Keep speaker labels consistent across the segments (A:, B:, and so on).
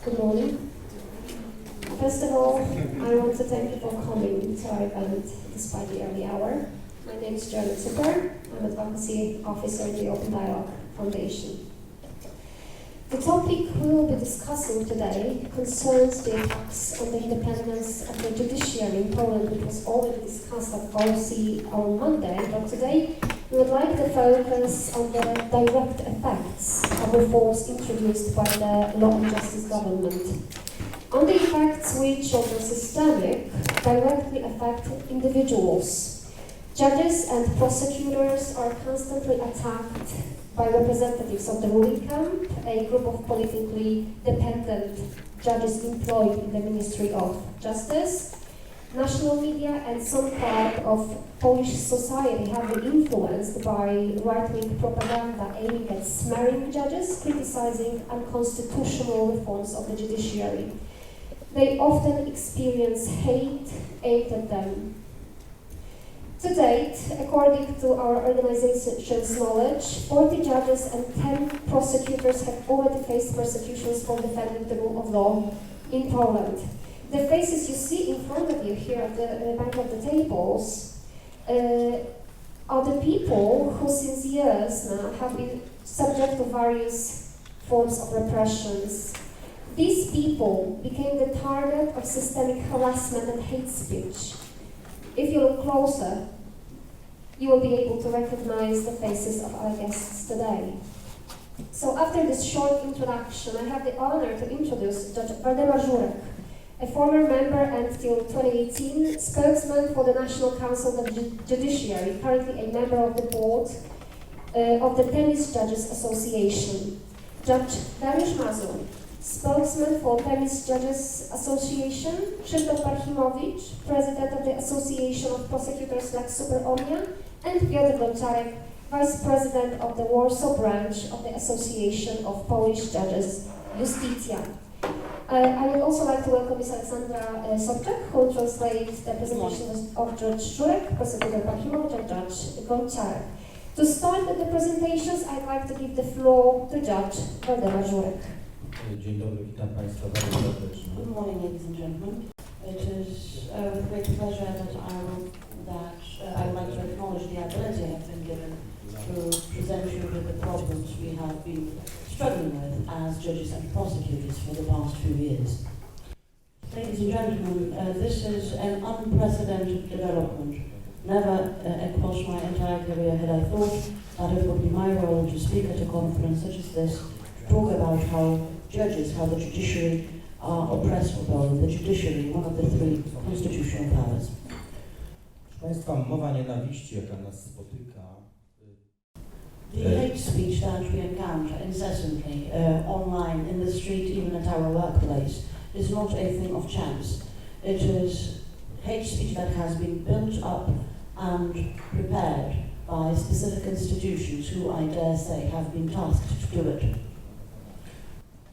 A: Good morning. First of all, I want to thank you for coming to our event despite the early hour. My name is Ziobro. I'm Advocacy Officer in the Open Dialogue Foundation. The topic we will be discussing today concerns the attacks on the independence of the judiciary in Poland, which was already discussed at OSCE on Monday, but today we would like to focus on the direct effects of reforms introduced by the Law and Justice government. On the effects which, although systemic, directly affect individuals. Judges and prosecutors are constantly attacked by representatives of the ruling camp, a group of politically dependent judges employed in the Ministry of Justice. National media and some part of Polish society have been influenced by right-wing propaganda aiming at smearing judges, criticizing unconstitutional reforms of the judiciary. They often experience hate aimed at them. To date, according to our organization's knowledge, 40 judges and 10 prosecutors have already faced persecutions for defending the rule of law in Poland. The faces you see in front of you here at the back of the tables are the people who since years now have been subject to various forms of repressions. These people became the target of systemic harassment and hate speech. If you look closer, you will be able to recognize the faces of our guests today. So after this short introduction, I have the honor to introduce Judge Waldemar Żurek, a former member until 2018, spokesman for the National Council of the Judiciary, currently a member of the board of the Themis Judges Association. Judge Dariusz Mazur, spokesman for Themis Judges Association, Krzysztof Parchimowicz, president of the Association of Prosecutors like Super Omnia, and Piotr Gąciarek, vice president of the Warsaw branch of the Association of Polish Judges, Iustitia. I would also like to welcome Ms. Aleksandra Sobczak, who will translate the presentation of Judge Żurek, prosecutor Parchimowicz, and Judge Gąciarek. To start with the presentations, I'd like to give the floor to Judge Waldemar Żurek.
B: Dzień dobry, witam Państwa bardzo serdecznie.
C: Good morning, ladies and gentlemen. It is with great pleasure that I would like to acknowledge the ability I have been given to present you with the problems we have been struggling with as judges and prosecutors for the past few years. Ladies and gentlemen, this is an unprecedented development. Never across my entire career had I thought that it would be my role to speak at a conference such as this, to talk about how judges, how the judiciary are oppressed for Poland, the judiciary, one of the three constitutional powers.
B: Proszę Państwa, mowa nienawiści, jaka nas spotyka.
C: The hate speech that we encounter incessantly online, in the street, even at our workplace, is not a thing of chance. It is hate speech that has been built up and prepared by specific institutions who, I dare say, have been tasked to do it.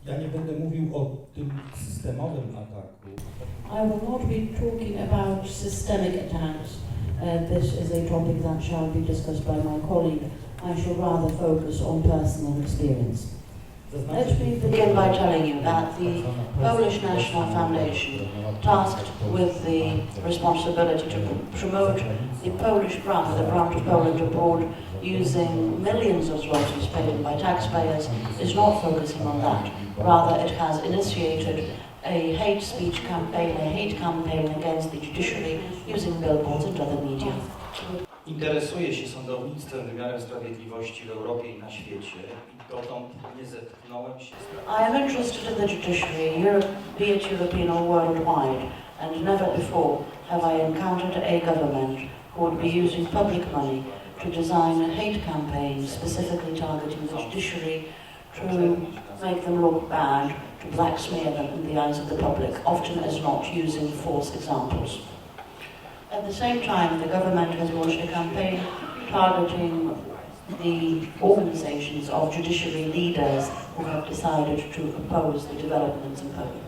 B: Ja nie będę mówił o tym systemowym ataku.
C: I will not be talking about systemic attacks. This is a topic that shall be discussed by my colleague. I shall rather focus on personal experience. Let me begin by telling you that the Polish National Foundation, tasked with the responsibility to promote the Polish brand, the brand of Poland abroad, using millions of zlotys paid by taxpayers, is not focusing on that. Rather, it has initiated a hate speech campaign, a hate campaign against the judiciary using billboards and other media.
D: Interesuje się sądownictwem, wymiarem sprawiedliwości w Europie i na świecie i dotąd nie zetknąłem się z
C: I am interested in the judiciary, be it European or worldwide, and never before have I encountered a government who would be using public money to design a hate campaign specifically targeting the judiciary to make them look bad, to black smear them in the eyes of the public, often as not using false examples. At the same time, the government has launched a campaign targeting the organizations of judiciary leaders who have decided to oppose the developments in Poland.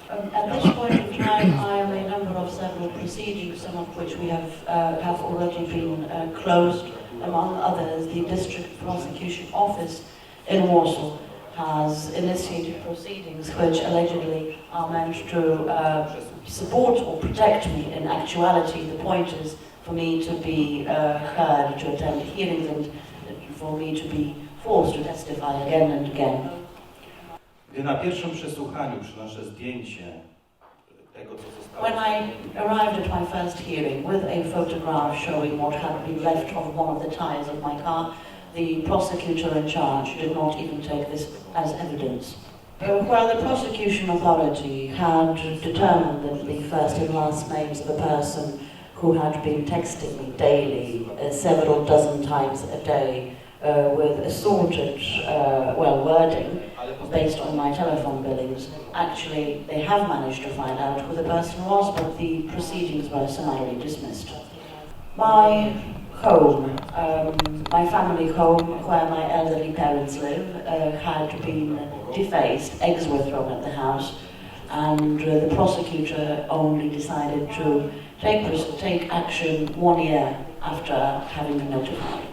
C: At this point in time, I am a member of several proceedings, some of which we have already been closed, among others the District Prosecution Office in Warsaw has initiated proceedings which allegedly are meant to support or protect me. In actuality, the point is for me to be heard, to attend hearings, and for me to be forced to testify again and again.
D: Gdy na pierwszym przesłuchaniu przynoszę zdjęcie tego, co zostało...
C: When I arrived at my first hearing with a photograph showing what had been left of one of the tires of my car, the prosecutor in charge did not even take this as evidence. While the prosecution authority had determined that the first and last names of the person who had been texting me daily, several dozen times a day, with assorted wording based on my telephone billings, actually they have managed to find out who the person was, but the proceedings were summarily dismissed. My home, my family home, where my elderly parents live, had been defaced. Eggs were thrown at the house, and the prosecutor only decided to take action 1 year after having been notified.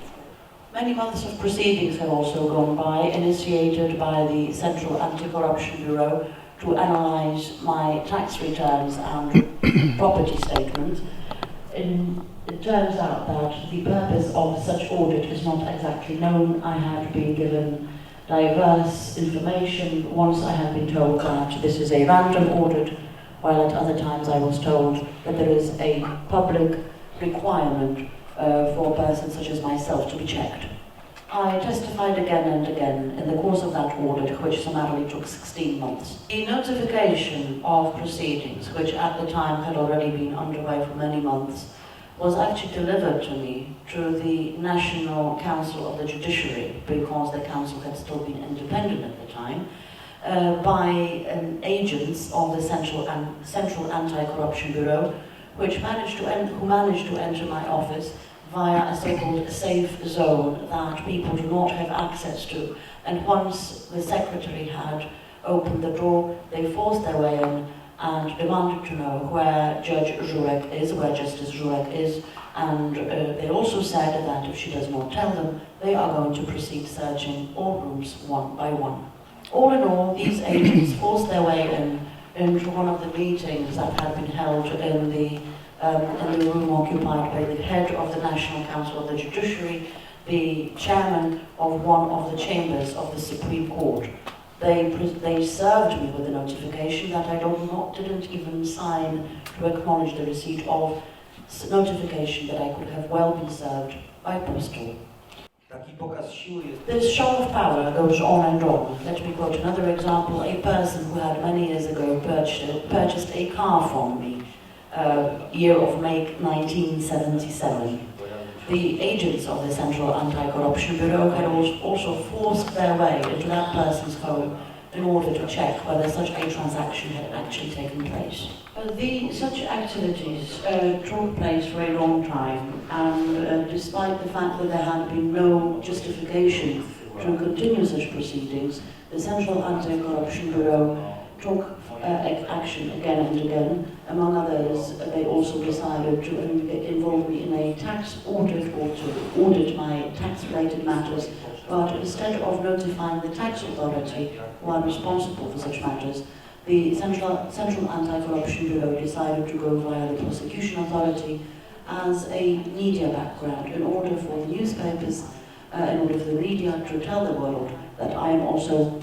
C: Many months of proceedings have also gone by, initiated by the Central Anti-Corruption Bureau to analyze my tax returns and property statements. It turns out that the purpose of such audit is not exactly known. I had been given diverse information. Once I had been told that this is a random audit, while at other times I was told that there is a public requirement for persons such as myself to be checked. I testified again and again in the course of that audit, which summarily took 16 months. The notification of proceedings, which at the time had already been underway for many months, was actually delivered to me through the National Council of the Judiciary, because the council had still been independent at the time, by agents of the Central Anti-Corruption Bureau, who managed to enter my office via a so-called safe zone that people do not have access to. And once the secretary had opened the door, they forced their way in and demanded to know where Judge Żurek is, where Justice Żurek is, and they also said that if she does not tell them, they are going to proceed searching all rooms one by one. All in all, these agents forced their way into one of the meetings that had been held in the room occupied by the head of the National Council of the Judiciary, the chairman of one of the chambers of the Supreme Court. They served me with a notification that I didn't even sign to acknowledge the receipt of notification that I could have well been served by postal. This show of power goes on and on. Let me quote another example. A person who had many years ago purchased a car from me, year of make 1977. The agents of the Central Anti-Corruption Bureau had also forced their way into that person's home in order to check whether such a transaction had actually taken place. Such activities took place for a long time, and despite the fact that there had been no justification to continue such proceedings, the Central Anti-Corruption Bureau took action again and again. Among others, they also decided to involve me in a tax audit or to audit my tax-related matters, but instead of notifying the tax authority who are responsible for such matters, the Central Anti-Corruption Bureau decided to go via the prosecution authority as a media background in order for the newspapers, in order for the media to tell the world that I am also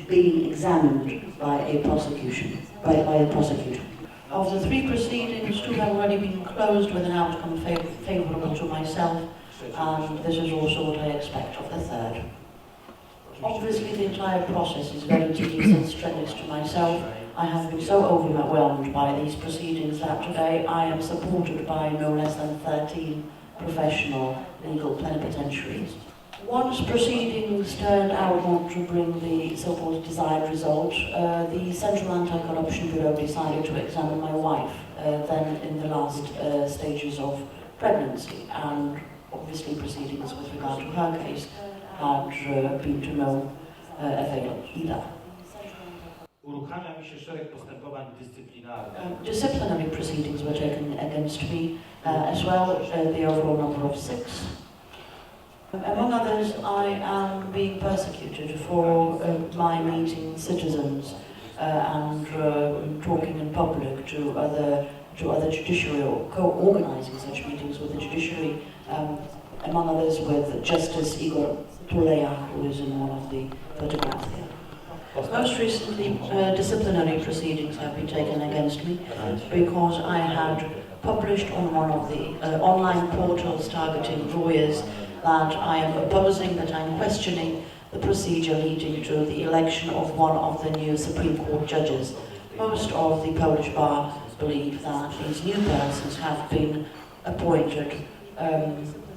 C: being examined by a prosecutor. Of the 3 proceedings, 2 have already been closed with an outcome favourable to myself, and this is also what I expect of the 3rd. Obviously, the entire process is very tedious and strenuous to myself. I have been so overwhelmed by these proceedings that today I am supported by no less than 13 professional legal plenipotentiaries. Once proceedings turned out not to bring the so-called desired result, the Central Anti-Corruption Bureau decided to examine my wife, then in the last stages of pregnancy, and obviously proceedings with regard to her case had been to no avail either. Disciplinary proceedings were taken against me as well, the overall number of 6. Among others, I am being persecuted for my meeting citizens and talking in public to other judiciary or co-organizing such meetings with the judiciary, among others with Justice Igor Tuleya, who is in one of the photographs here. Most recently, disciplinary proceedings have been taken against me because I had published on one of the online portals targeting lawyers that I am opposing, that I'm questioning the procedure leading to the election of one of the new Supreme Court judges. Most of the Polish bar believe that these new persons have been appointed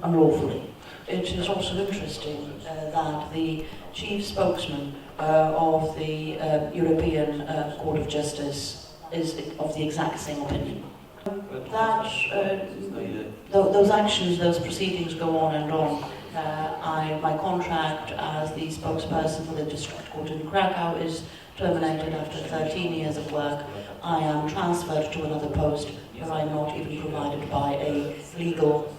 C: unlawfully. It is also interesting that the chief spokesman of the European Court of Justice is of the exact same opinion. Those actions, those proceedings go on and on. My contract as the spokesperson for the district court in Krakow is terminated after 13 years of work. I am transferred to another post where I'm not even provided by a legal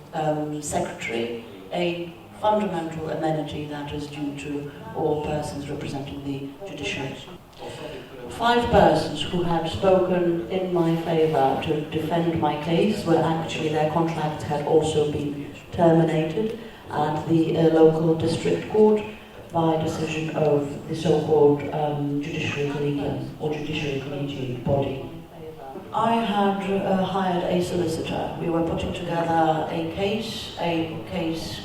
C: secretary, a fundamental amenity that is due to all persons representing the judiciary. 5 persons who had spoken in my favour to defend my case were actually, their contracts had also been terminated at the local district court by decision of the so-called judiciary collegium or judiciary collegiate body. I had hired a solicitor. We were putting together a case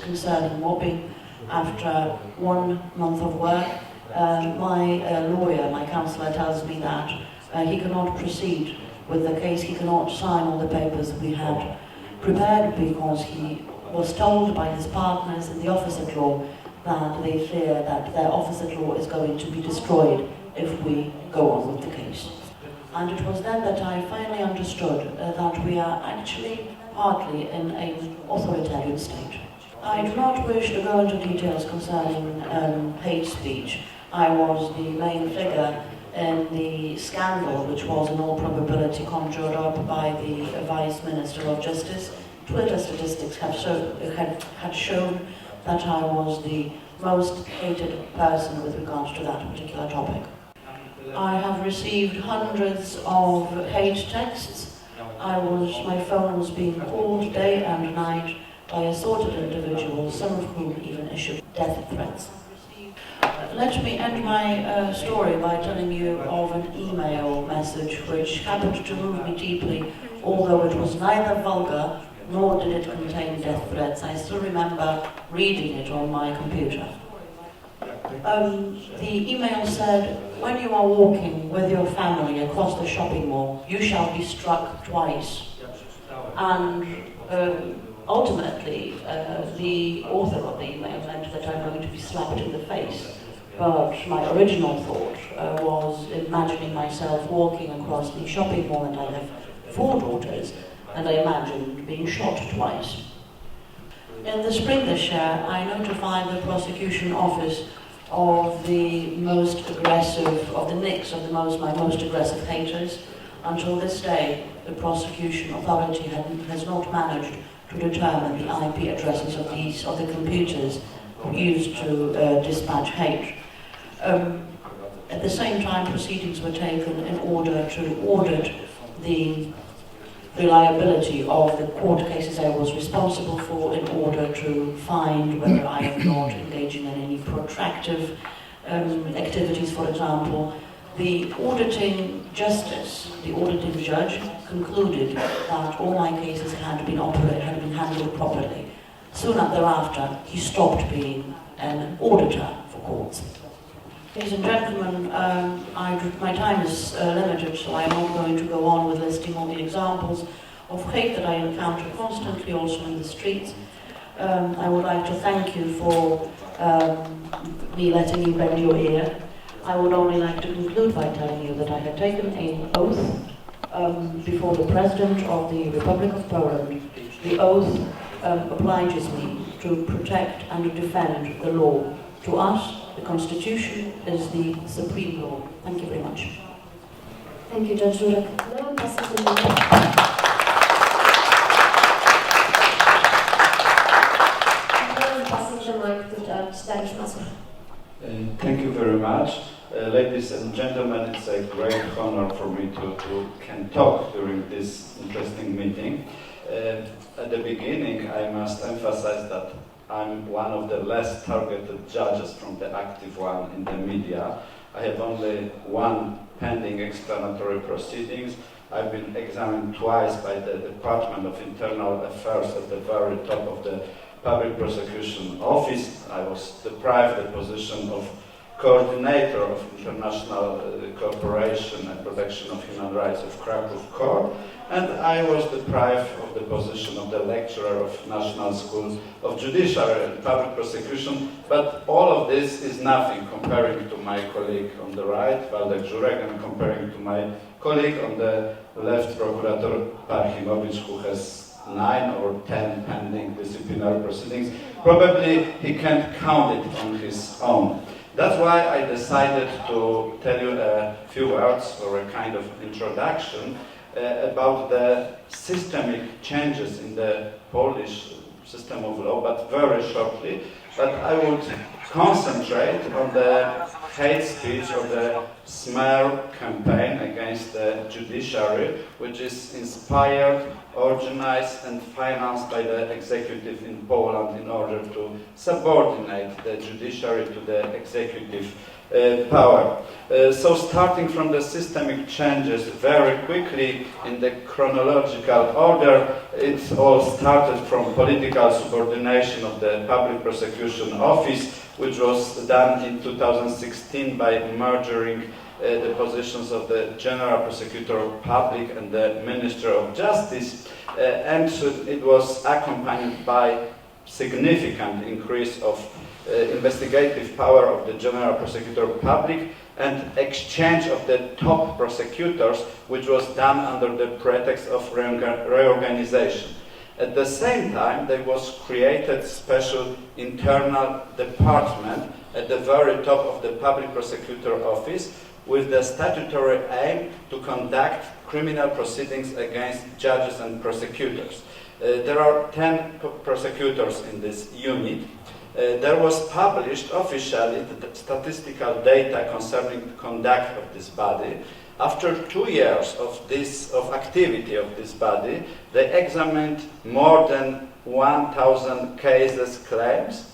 C: concerning mobbing. After 1 month of work, my lawyer, my counsellor, tells me that he cannot proceed with the case. He cannot sign all the papers we had prepared because he was told by his partners in the office at law that they fear that their office at law is going to be destroyed if we go on with the case. And it was then that I finally understood that we are actually partly in an authoritarian state. I do not wish to go into details concerning hate speech. I was the main figure in the scandal, which was in all probability conjured up by the Vice Minister of Justice. Twitter statistics had shown that I was the most hated person with regards to that particular topic. I have received hundreds of hate texts. My phone was being called day and night by assorted individuals, some of whom even issued death threats. Let me end my story by telling you of an email message which happened to move me deeply, although it was neither vulgar nor did it contain death threats. I still remember reading it on my computer. The email said, "When you are walking with your family across the shopping mall, you shall be struck twice." And ultimately, the author of the email meant that I'm going to be slapped in the face. But my original thought was imagining myself walking across the shopping mall, and I have 4 daughters, and I imagined being shot twice. In the spring this year, I notified the prosecution office of the most aggressive, of the nicks of my most aggressive haters. Until this day, the prosecution authority has not managed to determine the IP addresses of the computers used to dispatch hate. At the same time, proceedings were taken in order to audit the reliability of the court cases I was responsible for, in order to find whether I am not engaging in any protractive activities. For example, the auditing justice, the auditing judge, concluded that all my cases had been handled properly. Soon thereafter, he stopped being an auditor for courts. Ladies and gentlemen, my time is limited, so I'm not going to go on with listing all the examples of hate that I encounter constantly, also in the streets. I would like to thank you for me letting you bend your ear. I would only like to conclude by telling you that I have taken an oath before the President of the Republic of Poland. The oath obliges me to protect and defend the law. To us, the Constitution is the supreme law. Thank you very much.
A: Thank you, Judge Żurek. Now I'm passing the mic. Now I'm passing the Dariusz Mazur.
E: Thank you very much. Ladies and gentlemen, it's a great honor for me to can talk during this interesting meeting. At the beginning, I must emphasize that I'm one of the less targeted judges from the active one in the media. I have only one pending explanatory proceedings. I've been examined twice by the Department of Internal Affairs at the very top of the Public Prosecution Office. I was deprived the position of coordinator of international cooperation and protection of human rights of Krakow Court, and I was deprived of the position of the lecturer of National School of Judiciary and Public Prosecution, but all of this is nothing comparing to my colleague on the right, Waldemar Żurek, and comparing to my colleague on the left, Procurator Parchimowicz, who has 9 or 10 pending disciplinary proceedings. Probably he can't count it on his own. That's why I decided to tell you a few words or a kind of introduction about the systemic changes in the Polish system of law, but very shortly. But I would concentrate on the hate speech or the smear campaign against the judiciary, which is inspired, organized and financed by the executive in Poland in order to subordinate the judiciary to the executive power. So starting from the systemic changes very quickly in the chronological order, it all started from political subordination of the Public Prosecution Office, which was done in 2016 by merging the positions of the General Prosecutor Public and the Minister of Justice, and it was accompanied by significant increase of investigative power of the General Prosecutor Public and exchange of the top prosecutors, which was done under the pretext of reorganization. At the same time, there was created special internal department at the very top of the Public Prosecutor Office with the statutory aim to conduct criminal proceedings against judges and prosecutors. There are 10 prosecutors in this unit. There was published officially the statistical data concerning the conduct of this body. After 2 years of activity of this body, they examined more than 1,000 cases, claims,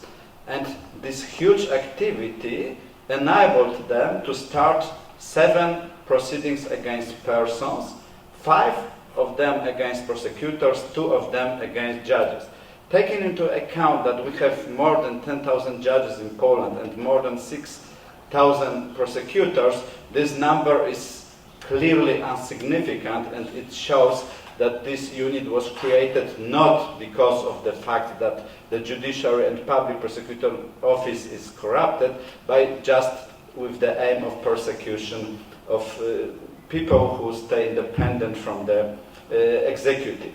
E: and this huge activity enabled them to start 7 proceedings against persons, 5 of them against prosecutors, 2 of them against judges. Taking into account that we have more than 10,000 judges in Poland and more than 6,000 prosecutors, this number is clearly insignificant, and it shows that this unit was created not because of the fact that the Judiciary and Public Prosecutor Office is corrupted, but just with the aim of persecution of people who stay independent from the executive.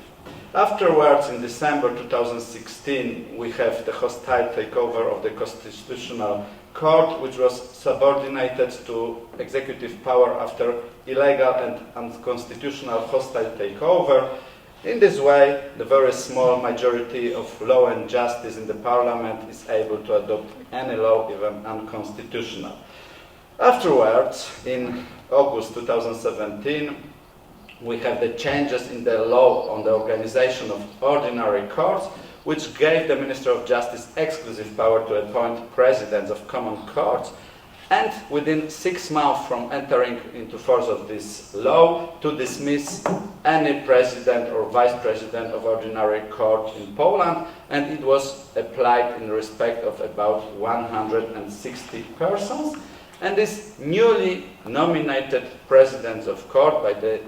E: Afterwards, in December 2016, we have the hostile takeover of the Constitutional Court, which was subordinated to executive power after illegal and unconstitutional hostile takeover. In this way, the very small majority of law and justice in the parliament is able to adopt any law, even unconstitutional. Afterwards, in August 2017, we have the changes in the law on the organization of ordinary courts, which gave the Minister of Justice exclusive power to appoint presidents of common courts, and within 6 months from entering into force of this law, to dismiss any president or vice president of ordinary court in Poland, and it was applied in respect of about 160 persons. And these newly nominated presidents of court by the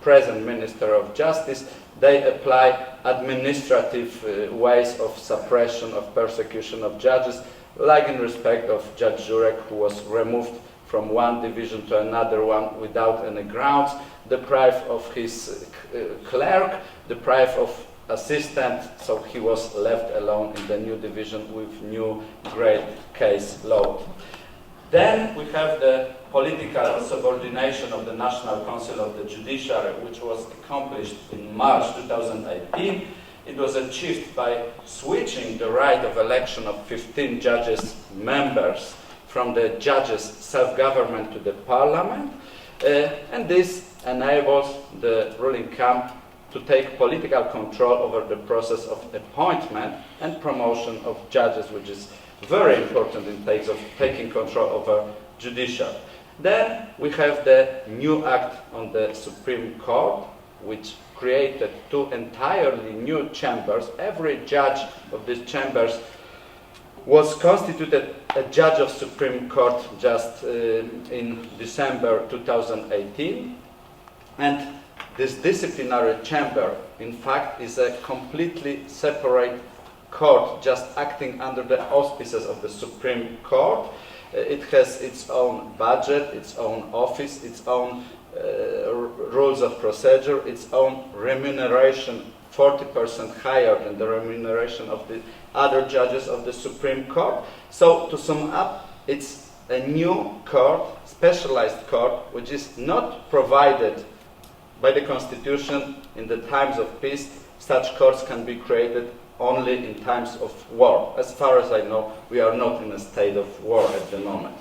E: present Minister of Justice, they apply administrative ways of suppression of persecution of judges, like in respect of Judge Żurek, who was removed from one division to another one without any grounds, deprived of his clerk, deprived of assistant, so he was left alone in the new division with new great case load. Then we have the political subordination of the National Council of the Judiciary, which was accomplished in March 2018. it was achieved by switching the right of election of 15 judges members from the judges' self-government to the parliament, and this enables the ruling camp to take political control over the process of appointment and promotion of judges, which is very important in terms of taking control over judiciary. Then we have the new act on the Supreme Court, which created two entirely new chambers. Every judge of these chambers was constituted a judge of Supreme Court just in December 2018. And this disciplinary chamber, in fact, is a completely separate court, just acting under the auspices of the Supreme Court. It has its own budget, its own office, its own rules of procedure, its own remuneration, 40% higher than the remuneration of the other judges of the Supreme Court. So, to sum up, it's a new court, specialized court, which is not provided by the Constitution in the times of peace. Such courts can be created only in times of war. As far as I know, we are not in a state of war at the moment.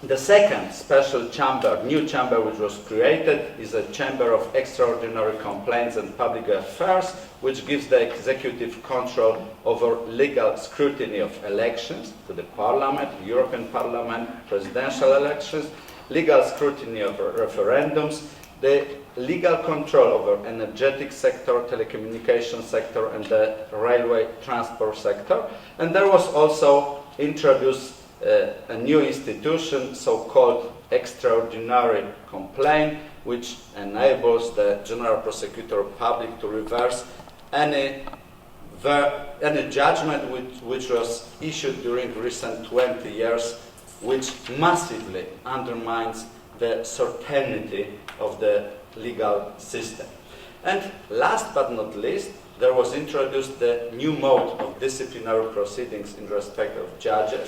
E: The second special chamber, new chamber which was created, is a chamber of extraordinary complaints and public affairs, which gives the executive control over legal scrutiny of elections to the Parliament, European Parliament, presidential elections, legal scrutiny of referendums, the legal control over energetic sector, telecommunication sector, and the railway transport sector. And there was also introduced a new institution, so-called extraordinary complaint, which enables the general prosecutor public to reverse any judgment which was issued during recent 20 years, which massively undermines the certainty of the legal system. And last but not least, there was introduced the new mode of disciplinary proceedings in respect of judges.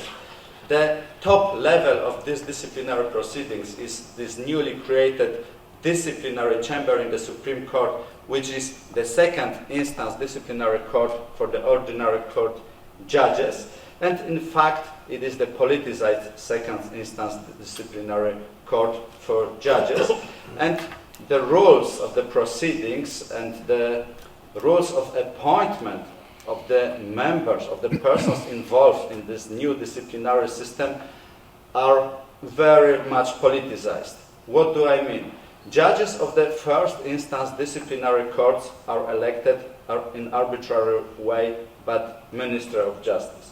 E: The top level of this disciplinary proceedings is this newly created disciplinary chamber in the Supreme Court, which is the second instance disciplinary court for the ordinary court judges. And in fact, it is the politicized second instance disciplinary court for judges. And the rules of the proceedings and the rules of appointment of the members, of the persons involved in this new disciplinary system are very much politicized. What do I mean? Judges of the first instance disciplinary courts are elected in arbitrary way by Minister of Justice.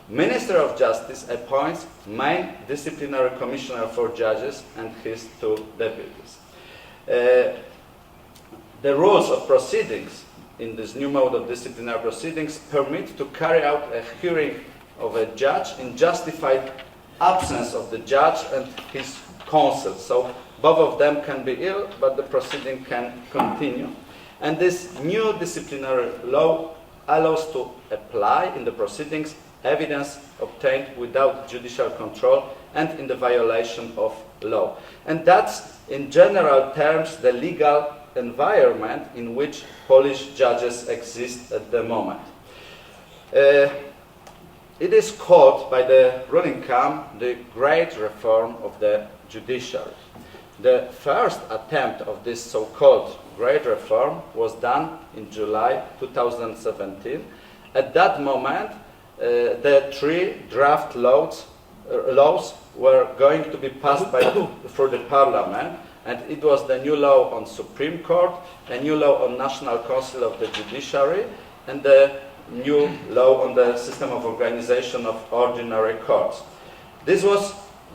E: Minister of Justice appoints main disciplinary commissioner for judges and his two deputies. The rules of proceedings in this new mode of disciplinary proceedings permit to carry out a hearing of a judge in justified absence of the judge and his counsel. So both of them can be ill, but the proceeding can continue. And this new disciplinary law allows to apply in the proceedings evidence obtained without judicial control and in the violation of law. And that's, in general terms, the legal environment in which Polish judges exist at the moment. It is called by the ruling camp the great reform of the judiciary. The first attempt of this so-called great reform was done in July 2017. At that moment, the three draft laws were going to be passed through the Parliament, and it was the new law on Supreme Court, a new law on National Council of the Judiciary, and the new law on the system of organization of ordinary courts. This was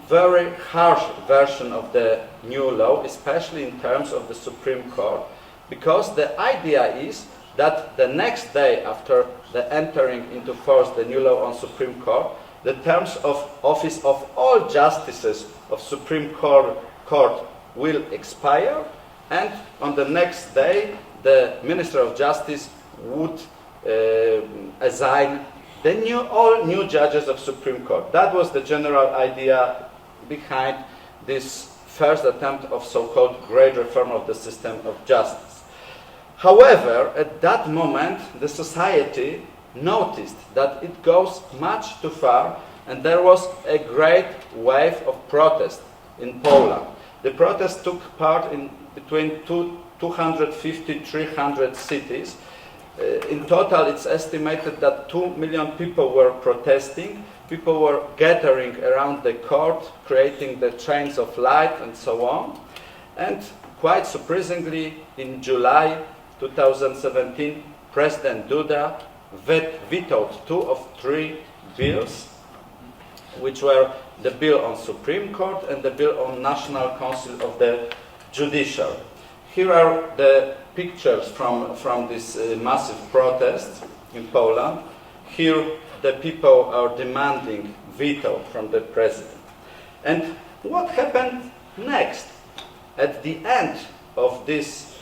E: very harsh version of the new law, especially in terms of the Supreme Court, because the idea is that the next day after the entering into force the new law on Supreme Court, the terms of office of all justices of Supreme Court will expire, and on the next day the Minister of Justice would assign all new judges of Supreme Court. That was the general idea behind this first attempt of so-called great reform of the system of justice. However, at that moment, the society noticed that it goes much too far, and there was a great wave of protest in Poland. The protest took part in between 250-300 cities. In total, it's estimated that 2 million people were protesting. People were gathering around the court, creating the chains of light and so on. And quite surprisingly, in July 2017, President Duda vetoed 2 of 3 bills, which were the bill on Supreme Court and the bill on National Council of the Judiciary. Here are the pictures from this massive protest in Poland. Here the people are demanding veto from the president. And what happened next? At the end of this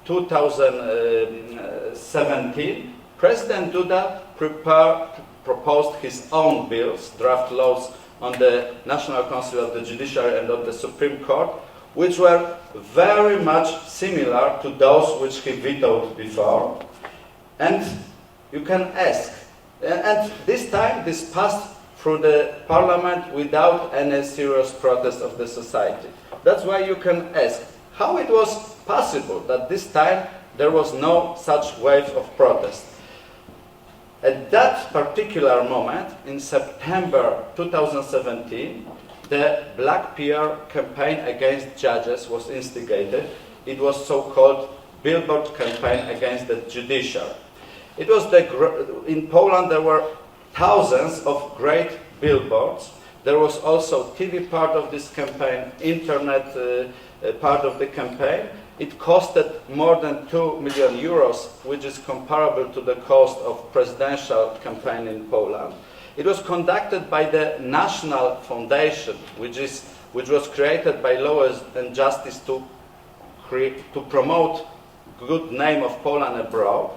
E: 2017, President Duda proposed his own bills, draft laws on the National Council of the Judiciary and on the Supreme Court, which were very much similar to those which he vetoed before. And you can ask, and this time this passed through the parliament without any serious protest of the society. That's why you can ask how it was possible that this time there was no such wave of protest. At that particular moment, in September 2017, the Black PR campaign against judges was instigated. It was so-called billboard campaign against the judiciary. It was in Poland there were thousands of great billboards. There was also TV part of this campaign, internet part of the campaign. It costed more than 2 million euros, which is comparable to the cost of presidential campaign in Poland. It was conducted by the National Foundation, which was created by Law and Justice to promote good name of Poland abroad,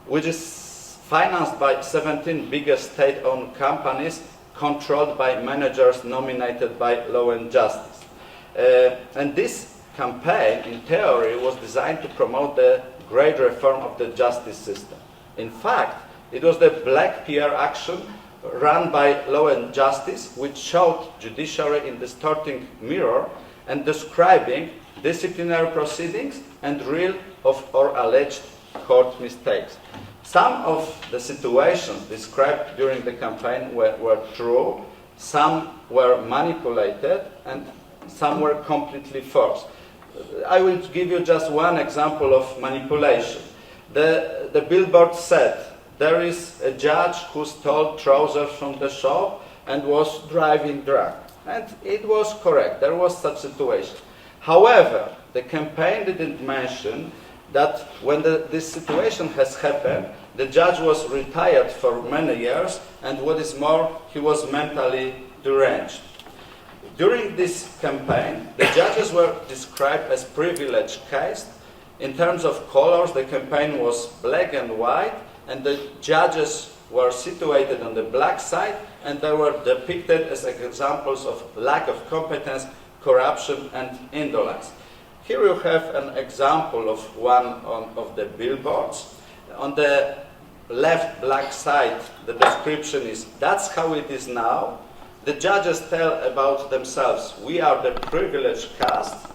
E: which is financed by 17 biggest state-owned companies controlled by managers nominated by Law and Justice. And this campaign, in theory, was designed to promote the great reform of the justice system. In fact, it was the Black PR action run by Law and Justice, which showed judiciary in distorting mirror and describing disciplinary proceedings and real or alleged court mistakes. Some of the situations described during the campaign were true, some were manipulated, and some were completely false. I will give you just one example of manipulation. The billboard said, there is a judge who stole trousers from the shop and was driving drunk. And it was correct, there was such situation. However, the campaign didn't mention that when this situation has happened, the judge was retired for many years, and what is more, he was mentally deranged. During this campaign, the judges were described as privileged caste. In terms of colors, the campaign was black and white, and the judges were situated on the black side, and they were depicted as examples of lack of competence, corruption, and indolence. Here you have an example of one of the billboards. On the left black side, the description is, that's how it is now. The judges tell about themselves, we are the privileged caste.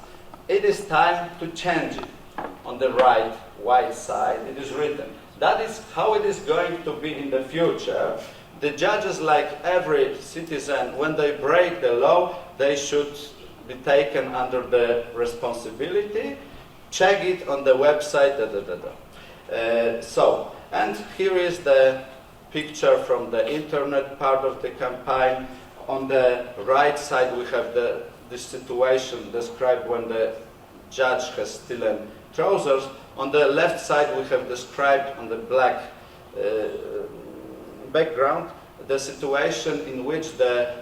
E: It is time to change it. On the right white side, it is written, that is how it is going to be in the future. The judges, like every citizen, when they break the law, they should be taken under the responsibility. Check it on the website, and here is the picture from the internet part of the campaign. On the right side, we have this situation described when the judge has stolen trousers. On the left side, we have described on the black background the situation in which the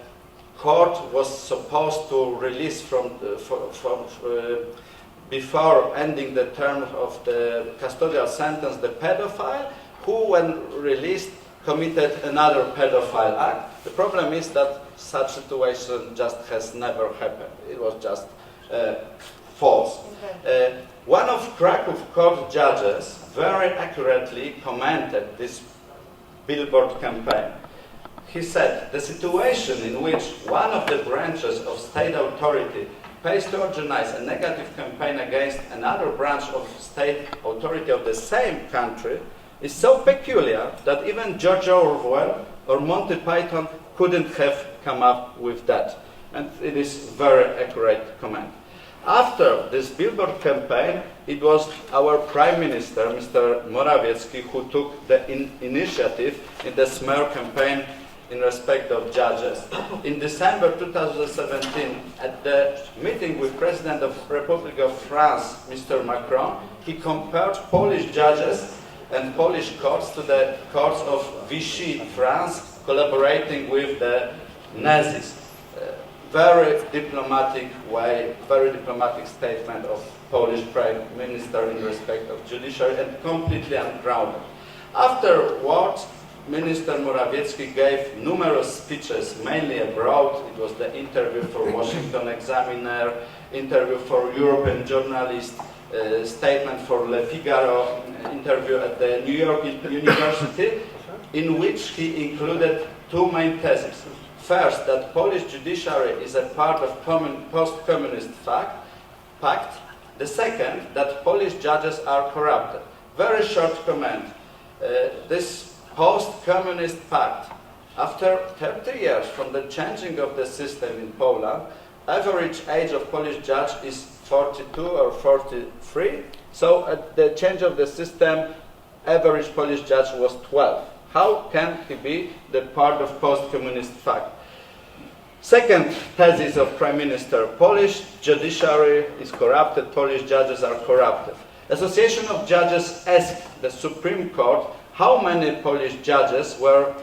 E: court was supposed to release before ending the term of the custodial sentence the pedophile who, when released, committed another pedophile act. The problem is that such situation just has never happened. It was just false. One of Krakow court judges very accurately commented this billboard campaign. He said, the situation in which one of the branches of state authority pays to organize a negative campaign against another branch of state authority of the same country is so peculiar that even George Orwell or Monty Python couldn't have come up with that. And it is very accurate comment. After this billboard campaign, it was our Prime Minister, Mr. Morawiecki, who took the initiative in the smear campaign in respect of judges. In December 2017, at the meeting with President of the Republic of France, Mr. Macron, he compared Polish judges and Polish courts to the courts of Vichy, France, collaborating with the Nazis. Very diplomatic way, very diplomatic statement of Polish Prime Minister in respect of judiciary and completely ungrounded. Afterwards, Minister Morawiecki gave numerous speeches, mainly abroad. It was the interview for Washington Examiner, interview for European Journalist, statement for Le Figaro, interview at the New York University, in which he included two main theses. First, that Polish judiciary is a part of post-communist pact. The second, that Polish judges are corrupted. Very short comment. This post-communist pact, after 30 years from the changing of the system in Poland, average age of Polish judge is 42 or 43. So at the change of the system, average Polish judge was 12. How can he be the part of post-communist fact? Second thesis of Prime Minister, Polish judiciary is corrupted, Polish judges are corrupted. Association of Judges asked the Supreme Court how many Polish judges were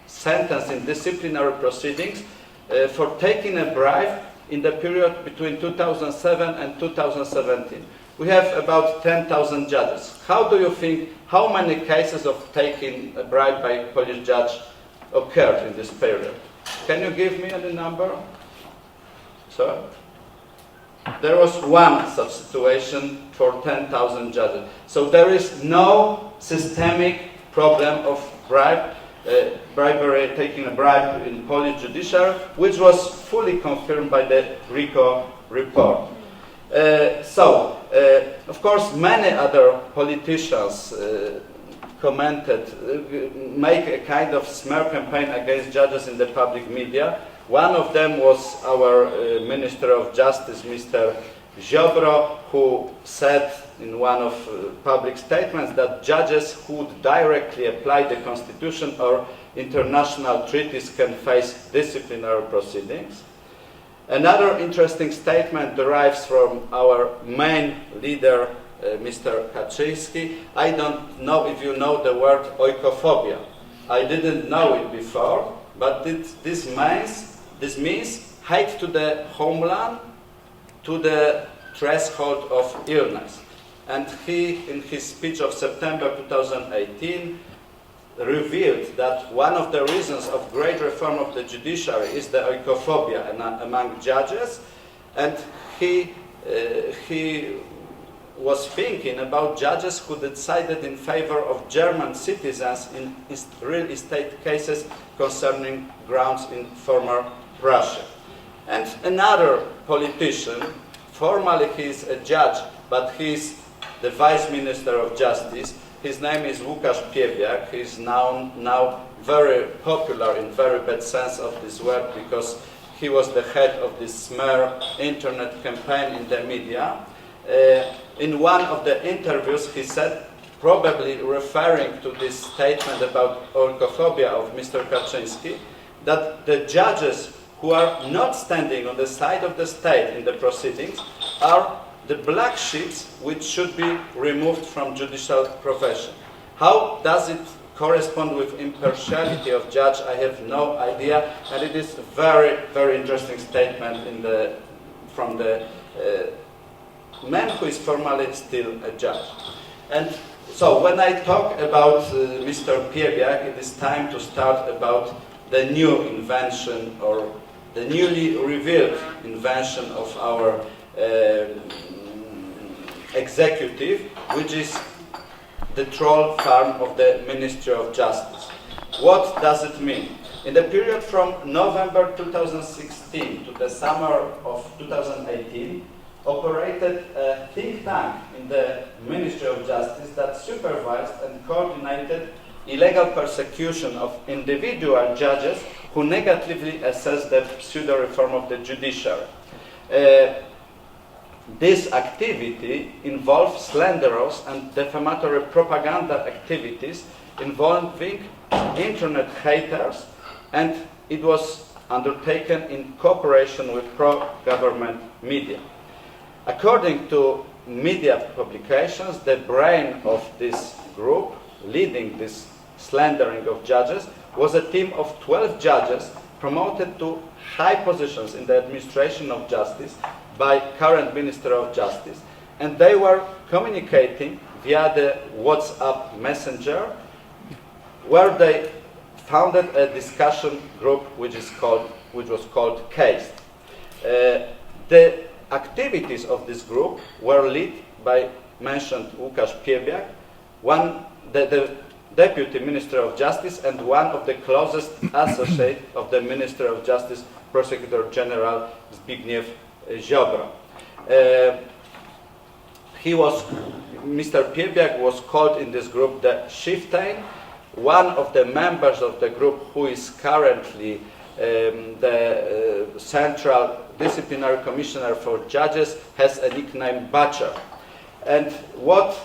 E: sentenced in disciplinary proceedings for taking a bribe in the period between 2007 and 2017. We have about 10,000 judges. How do you think, how many cases of taking a bribe by a Polish judge occurred in this period? Can you give me any number? Sir? There was one such situation for 10,000 judges. So there is no systemic problem of bribery, taking a bribe in Polish judiciary, which was fully confirmed by the RICO report. Of course, many other politicians commented, make a kind of smear campaign against judges in the public media. One of them was our Minister of Justice, Mr. Ziobro, who said in one of public statements that judges who would directly apply the Constitution or international treaties can face disciplinary proceedings. Another interesting statement derives from our main leader, Mr. Kaczyński. I don't know if you know the word oikophobia. I didn't know it before, but this means hate to the homeland, to the threshold of illness. And he, in his speech of September 2018, revealed that one of the reasons of great reform of the judiciary is the oikophobia among judges, and he was thinking about judges who decided in favor of German citizens in real estate cases concerning grounds in former Russia. And another politician, formally he is a judge, but he is the Vice Minister of Justice. His name is Łukasz Piebiak. He is now very popular in very bad sense of this word because he was the head of this smear internet campaign in the media. In one of the interviews he said, probably referring to this statement about oikophobia of Mr. Kaczyński, that the judges who are not standing on the side of the state in the proceedings are the black sheep which should be removed from judicial profession. How does it correspond with impartiality of judge? I have no idea, and it is a very, very interesting statement from the man who is formally still a judge. And so when I talk about Mr. Piebiak, it is time to start about the new invention or the newly revealed invention of our executive, which is the troll farm of the Ministry of Justice. What does it mean? In the period from November 2016 to the summer of 2018, operated a think tank in the Ministry of Justice that supervised and coordinated illegal persecution of individual judges who negatively assessed the pseudo-reform of the judiciary. This activity involved slanderous and defamatory propaganda activities involving internet haters, and it was undertaken in cooperation with pro-government media. According to media publications, the brain of this group, leading this slandering of judges, was a team of 12 judges promoted to high positions in the administration of justice by current Minister of Justice. And they were communicating via the WhatsApp messenger, where they founded a discussion group which was called CASE. The activities of this group were led by mentioned Łukasz Piebiak, the Deputy Minister of Justice, and one of the closest associates of the Minister of Justice, Prosecutor General Zbigniew Ziobro. Mr. Piebiak was called in this group the chieftain. One of the members of the group, who is currently the Central Disciplinary Commissioner for Judges, has a nickname Butcher. And what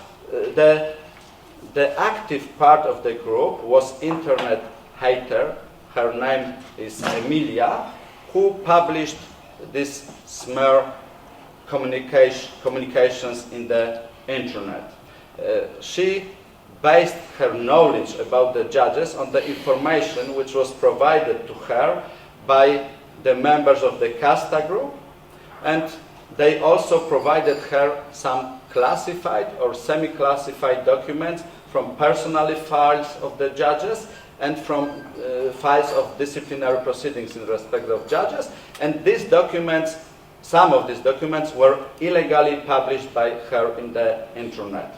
E: the active part of the group was internet hater. Her name is Emilia, who published this smear communications in the internet. She based her knowledge about the judges on the information which was provided to her by the members of the Casta group, and they also provided her some classified or semi-classified documents from personal files of the judges and from files of disciplinary proceedings in respect of judges, and these documents, some of these documents were illegally published by her in the internet.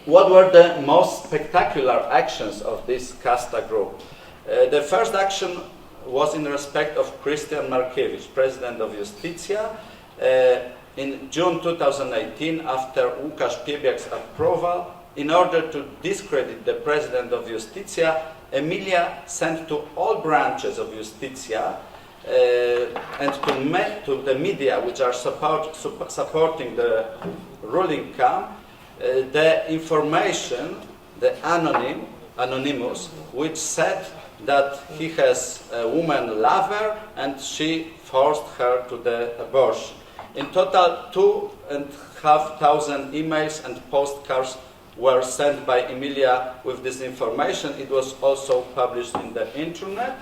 E: What were the most spectacular actions of this Casta group? The first action was in respect of Christian Markiewicz, President of Iustitia. In June 2018, after Łukasz Piebiak's approval, in order to discredit the President of Iustitia, Emilia sent to all branches of Iustitia and to the media which are supporting the ruling camp, the information, the anonymous, which said that he has a woman lover and she forced her to the abortion. In total, 2,500 emails and postcards were sent by Emilia with this information. It was also published in the internet.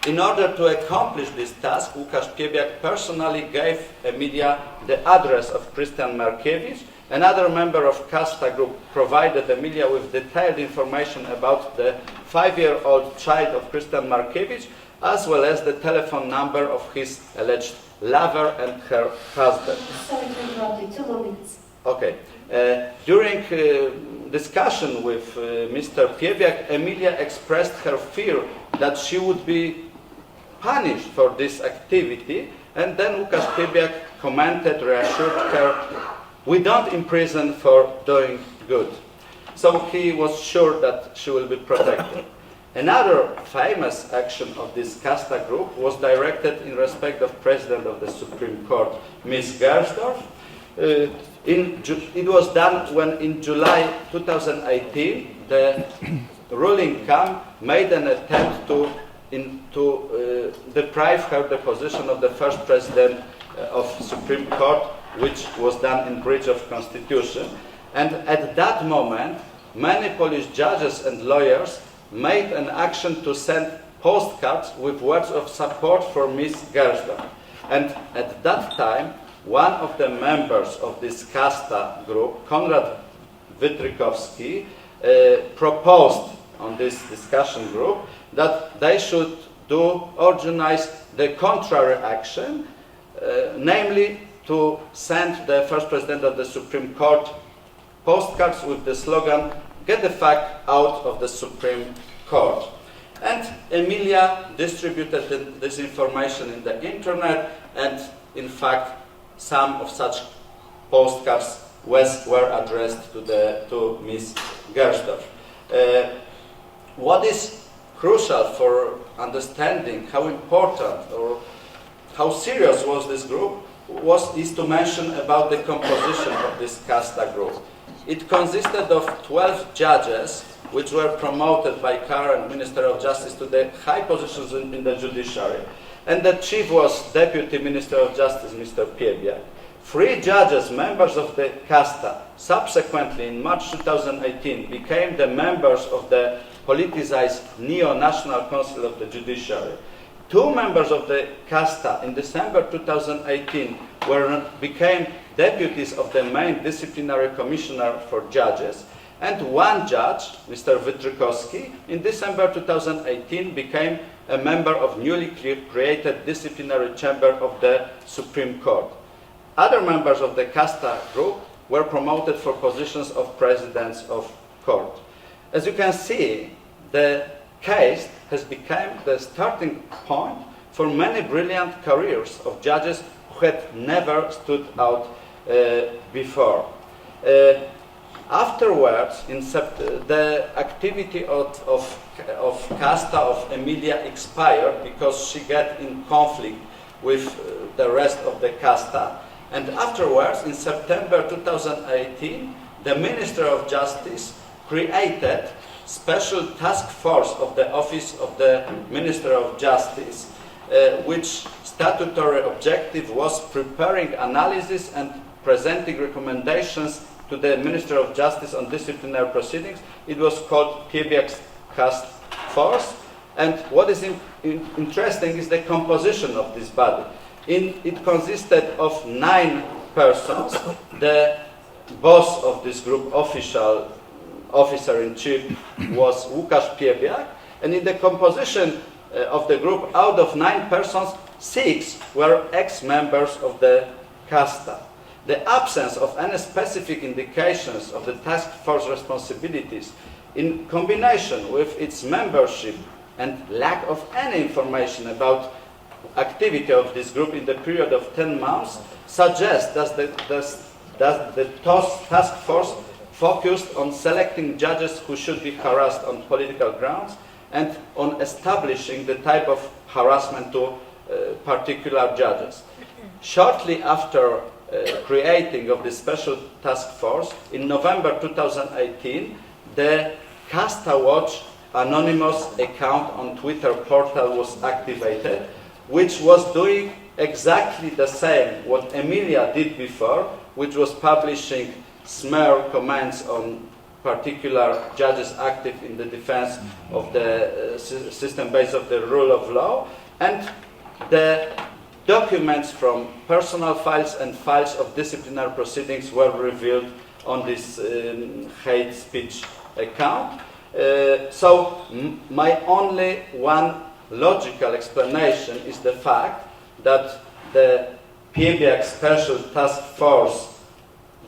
E: In order to accomplish this task, Łukasz Piebiak personally gave Emilia the address of Christian Markiewicz. Another member of Casta group provided Emilia with detailed information about the 5-year-old child of Christian Markiewicz, as well as the telephone number of his alleged lover and her husband.
A: Sorry to interrupt you, 2 more minutes.
E: Okay. During discussion with Mr. Piebiak, Emilia expressed her fear that she would be punished for this activity, and then Łukasz Piebiak commented, reassured her, "We don't imprison for doing good." So he was sure that she will be protected. Another famous action of this Casta group was directed in respect of President of the Supreme Court, Ms. Gersdorf. It was done when in July 2018 the ruling camp made an attempt to deprive her the position of the first president of Supreme Court, which was done in breach of Constitution. And at that moment, many Polish judges and lawyers made an action to send postcards with words of support for Ms. Gersdorf. And at that time, one of the members of this Casta group, Konrad Wytrykowski, proposed on this discussion group that they should organize the contrary action, namely to send the first president of the Supreme Court postcards with the slogan, "Get the fuck out of the Supreme Court." And Emilia distributed this information in the internet, and in fact, some of such postcards were addressed to Ms. Gersdorf. What is crucial for understanding how important or how serious was this group is to mention about the composition of this casta group. It consisted of 12 judges, which were promoted by current Minister of Justice to the high positions in the judiciary. And the chief was Deputy Minister of Justice, Mr. Piebiak. 3 judges, members of the casta, subsequently in March 2018 became the members of the politicized Neo-National Council of the Judiciary. 2 members of the casta in December 2018 became deputies of the main disciplinary commissioner for judges, and 1 judge, Mr. Wytrykowski, in December 2018 became a member of newly created disciplinary chamber of the Supreme Court. Other members of the casta group were promoted for positions of presidents of court. As you can see, the case has become the starting point for many brilliant careers of judges who had never stood out before. Afterwards, the activity of casta of Emilia expired because she got in conflict with the rest of the casta. And afterwards, in September 2018, the Minister of Justice created special task force of the Office of the Minister of Justice, which statutory objective was preparing analysis and presenting recommendations to the Minister of Justice on disciplinary proceedings. It was called Piebiak's Task Force. And what is interesting is the composition of this body. It consisted of 9 persons. The boss of this group, officer-in-chief, was Łukasz Piebiak. And in the composition of the group, out of 9 persons, 6 were ex-members of the casta. The absence of any specific indications of the task force responsibilities, in combination with its membership and lack of any information about activity of this group in the period of 10 months, suggests that the task force focused on selecting judges who should be harassed on political grounds and on establishing the type of harassment to particular judges. Shortly after creating of this special task force, in November 2018, the Casta Watch anonymous account on Twitter portal was activated, which was doing exactly the same what Emilia did before, which was publishing smear comments on particular judges active in the defense of the system based on the rule of law, and the documents from personal files and files of disciplinary proceedings were revealed on this hate speech account. So my only one logical explanation is the fact that the Piebiak Special Task Force,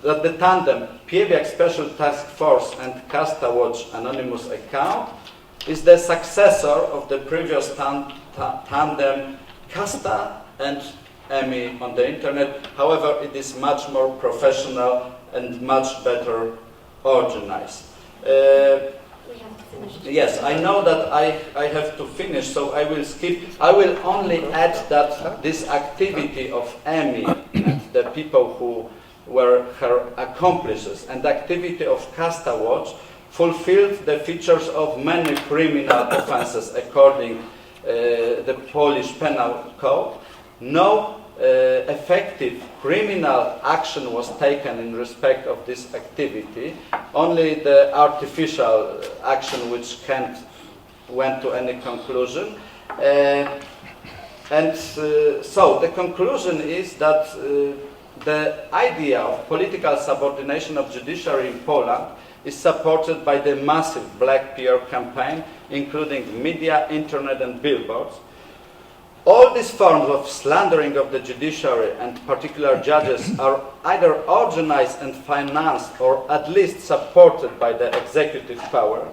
E: that the tandem Piebiak Special Task Force and Casta Watch anonymous account is the successor of the previous tandem Casta and Emi on the internet. However, it is much more professional and much better organized. Yes, I know that I have to finish, so I will skip. I will only add that this activity of Emi and the people who were her accomplices and the activity of Casta Watch fulfilled the features of many criminal offenses according the Polish Penal Code. No effective criminal action was taken in respect of this activity, only the artificial action which went to any conclusion. So the conclusion is that the idea of political subordination of judiciary in Poland is supported by the massive Black PR campaign, including media, internet and billboards. All these forms of slandering of the judiciary and particular judges are either organized and financed or at least supported by the executive power.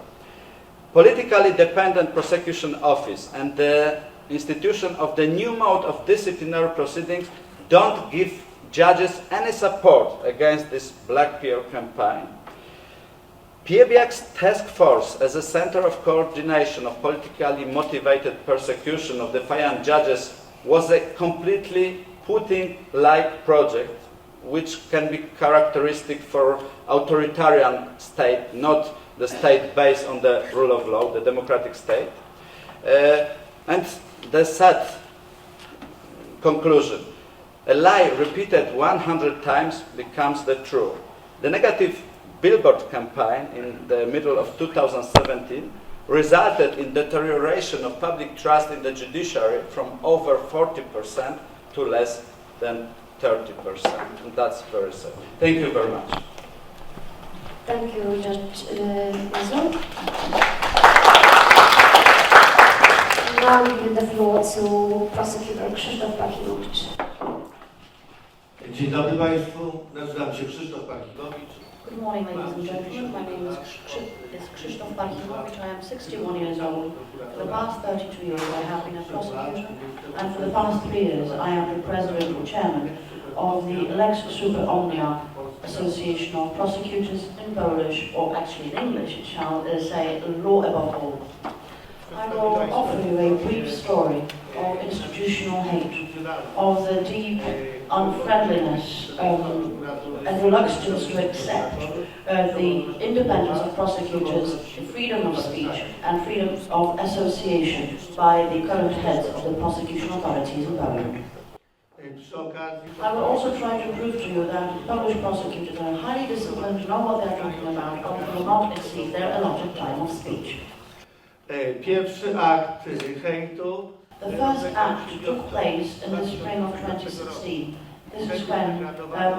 E: Politically dependent prosecution office and the institution of the new mode of disciplinary proceedings don't give judges any support against this Black Pill campaign. Piebiak's task force as a center of coordination of politically motivated persecution of defiant judges was a completely Putin-like project, which can be characteristic for authoritarian state, not the state based on the rule of law, the democratic state. And the sad conclusion, a lie repeated 100 times becomes the truth. The negative billboard campaign in the middle of 2017 resulted in deterioration of public trust in the judiciary from over 40% to less than 30%. And that's very sad. Thank you very much.
A: Thank you, Judge Mazur. Now I give the floor to prosecutor Krzysztof Parchimowicz.
F: Dzień dobry Państwu, nazywam się Krzysztof Parchimowicz.
C: Good morning, ladies and gentlemen. My name is Krzysztof Parchimowicz. I am 61 years old. For the past 32 years, I have been a prosecutor, and for the past 3 years, I am the president or chairman of the Lex Super Omnia Association of Prosecutors in Polish, or actually in English, it shall say law above all. I will offer you a brief story of institutional hate, of the deep unfriendliness and reluctance to accept the independence of prosecutors, the freedom of speech and freedom of association by the current heads of the prosecution authorities in Poland. I will also try to prove to you that Polish prosecutors are highly disciplined, know what they're talking about, and will not exceed their allotted time of speech.
F: Pierwszy akt hejtu.
C: The first act took place in the spring of 2016. This is when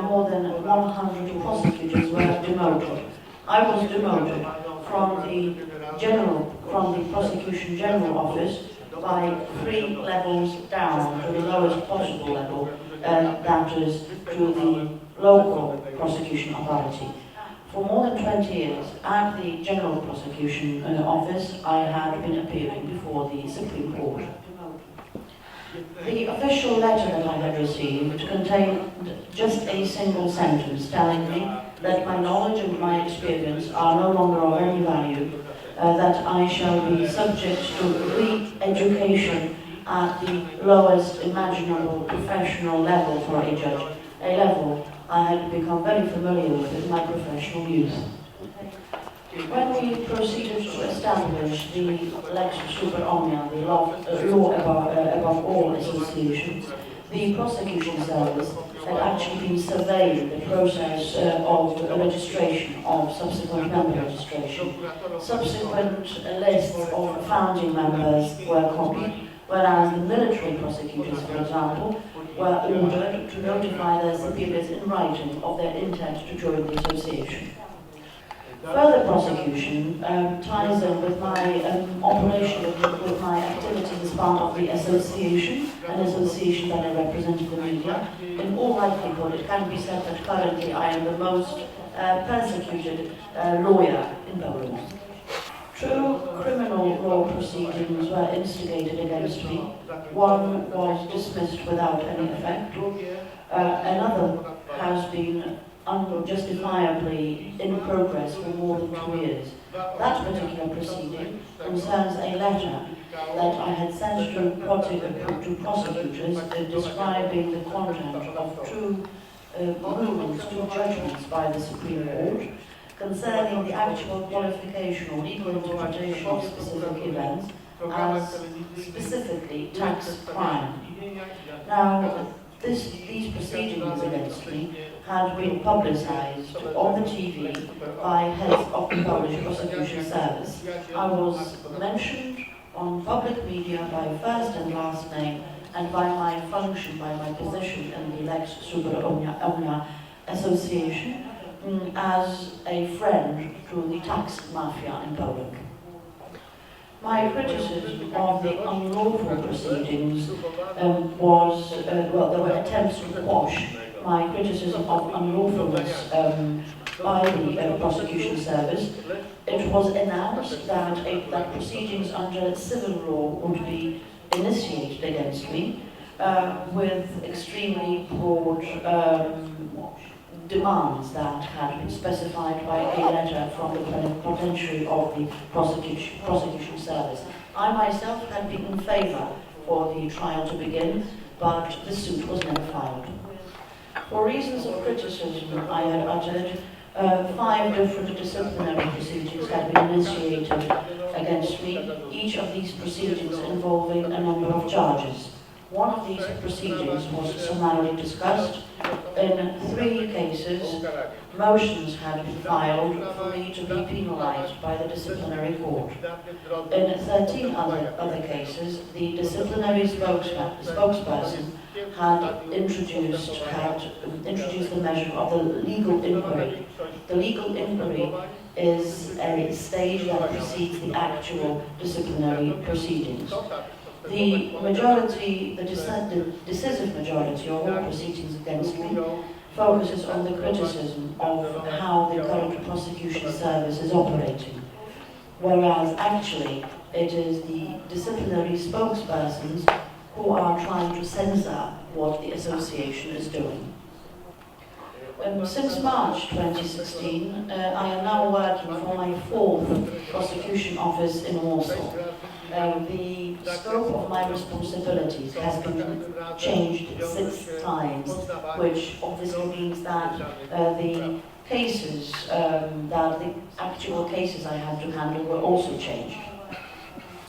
C: more than 100 prosecutors were demoted. I was demoted from the prosecution general office by 3 levels down to the lowest possible level, that is to the local prosecution authority. For more than 20 years, at the General Prosecution Office, I had been appearing before the Supreme Court. The official letter that I had received contained just a single sentence telling me that my knowledge and my experience are no longer of any value, that I shall be subject to re-education at the lowest imaginable professional level for a judge, a level I had become very familiar with in my professional youth. When we proceeded to establish the Lex Super Omnia, the law above all associations, the prosecution service had actually been surveying the process of registration, of subsequent member registration. Subsequent lists of founding members were copied, whereas the military prosecutors, for example, were ordered to notify their superiors in writing of their intent to join the association. Further prosecution ties in with my operation, with my activities as part of the association, an association that I represent in the media. In all likelihood, it can be said that currently I am the most persecuted lawyer in Poland. 2 criminal law proceedings were instigated against me. One was dismissed without any effect. Another has been unjustifiably in progress for more than 2 years. That particular proceeding concerns a letter that I had sent to prosecutors describing the content of 2 rulings, 2 judgments by the Supreme Court concerning the actual qualification or legal interpretation of specific events as specifically tax crime. Now, these proceedings against me had been publicized on the TV by heads of the Polish prosecution service. I was mentioned on public media by first and last name and by my function, by my position in the Lex Super Omnia Association as a friend to the tax mafia in Poland. My criticism of the unlawful proceedings was, well, there were attempts to quash my criticism of unlawfulness by the prosecution service. It was announced that proceedings under civil law would be initiated against me with extremely broad demands that had been specified by a letter from the plenipotentiary of the prosecution service. I myself had been in favour for the trial to begin, but the suit was never filed. For reasons of criticism I had uttered, 5 different disciplinary proceedings had been initiated against me, each of these proceedings involving a number of charges. One of these proceedings was summarily discussed. In 3 cases, motions had been filed for me to be penalized by the disciplinary court. In 13 other cases, the disciplinary spokesperson had introduced the measure of the legal inquiry. The legal inquiry is a stage that precedes the actual disciplinary proceedings. The majority, the decisive majority of all proceedings against me focuses on the criticism of how the current prosecution service is operating, whereas actually it is the disciplinary spokespersons who are trying to censor what the association is doing. Since March 2016, I am now working for my 4th prosecution office in Warsaw. The scope of my responsibilities has been changed 6 times, which obviously means that the cases, that the actual cases I had to handle were also changed.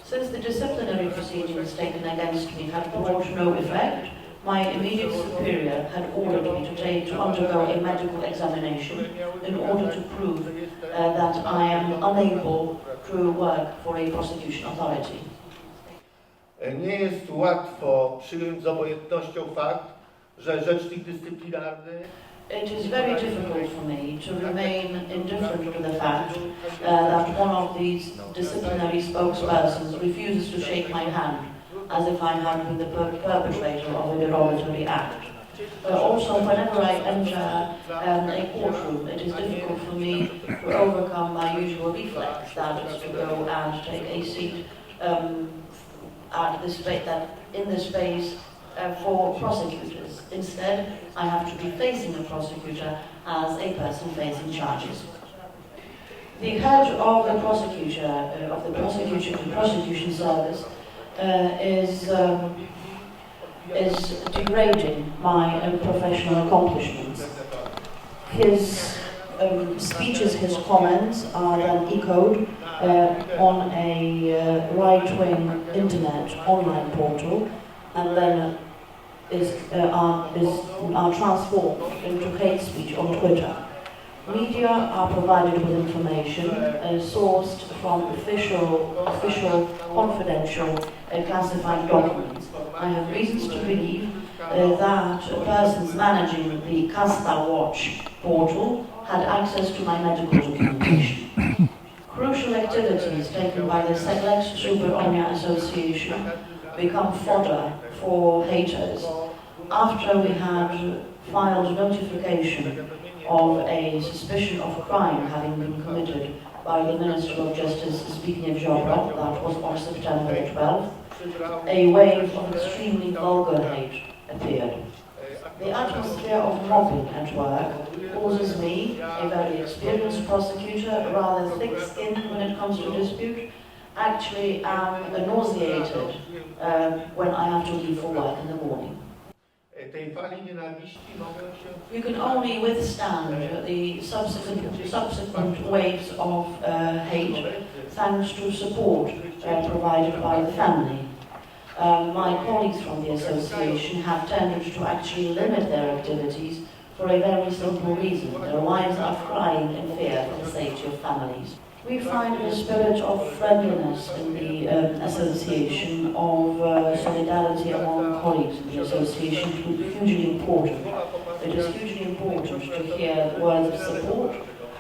C: Since the disciplinary proceedings taken against me had brought no effect, my immediate superior had ordered me to undergo a medical examination in order to prove that I am unable to work for a prosecution authority.
F: Nie jest łatwo przyjąć z obojętnością fakt, że rzecznik dyscyplinarny
C: It is very difficult for me to remain indifferent to the fact that one of these disciplinary spokespersons refuses to shake my hand as if I had been the perpetrator of a derogatory act. Also, whenever I enter a courtroom, it is difficult for me to overcome my usual reflex, that is to go and take a seat in the space for prosecutors. Instead, I have to be facing a prosecutor as a person facing charges. The head of the prosecution service is degrading my professional accomplishments. His speeches, his comments are then echoed on a right-wing internet online portal, and then are transformed into hate speech on Twitter. Media are provided with information sourced from official, confidential, classified documents. I have reasons to believe that persons managing the Kasta Watch portal had access to my medical documentation. Crucial activities taken by the select Super Omnia Association become fodder for haters. After we had filed notification of a suspicion of crime having been committed by the Minister of Justice Zbigniew Ziobro, that was on September the 12th, a wave of extremely vulgar hate appeared. The atmosphere of mobbing at work causes me, a very experienced prosecutor, rather thick-skinned when it comes to dispute, actually am nauseated when I have to leave for work in the morning. You can only withstand the subsequent waves of hate thanks to support provided by the family. My colleagues from the association have tended to actually limit their activities for a very simple reason. Their wives are crying in fear for the safety of families. We find a spirit of friendliness in the association, of solidarity among colleagues in the association, hugely important. It is hugely important to hear words of support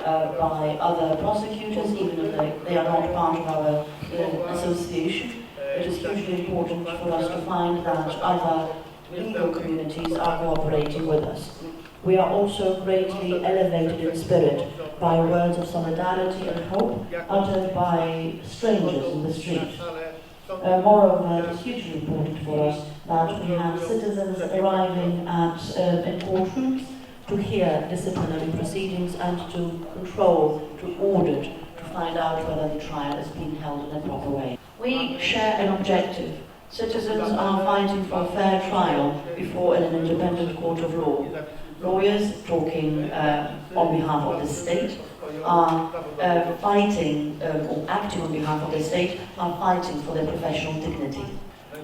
C: by other prosecutors, even if they are not part of our association, it is hugely important for us to find that other legal communities are cooperating with us. We are also greatly elevated in spirit by words of solidarity and hope uttered by strangers in the street. Moreover, it is hugely important for us that we have citizens arriving in courtrooms to hear disciplinary proceedings and to control, to audit, to find out whether the trial is being held in a proper way. We share an objective. Citizens are fighting for a fair trial before an independent court of law. Lawyers talking on behalf of the state are fighting, or acting on behalf of the state, are fighting for their professional dignity.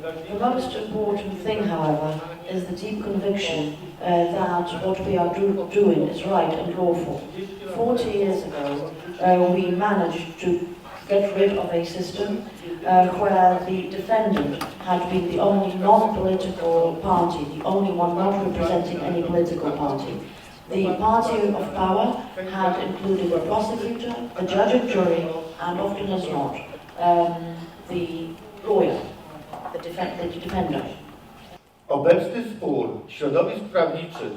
C: The most important thing, however, is the deep conviction that what we are doing is right and lawful. 40 years ago, we managed to get rid of a system where the defendant had been the only non-political party, the only one not representing any political party. The party of power had included the prosecutor, the judge and jury, and often as not, the lawyer, the defender.
F: Obecny spór środowisk prawniczych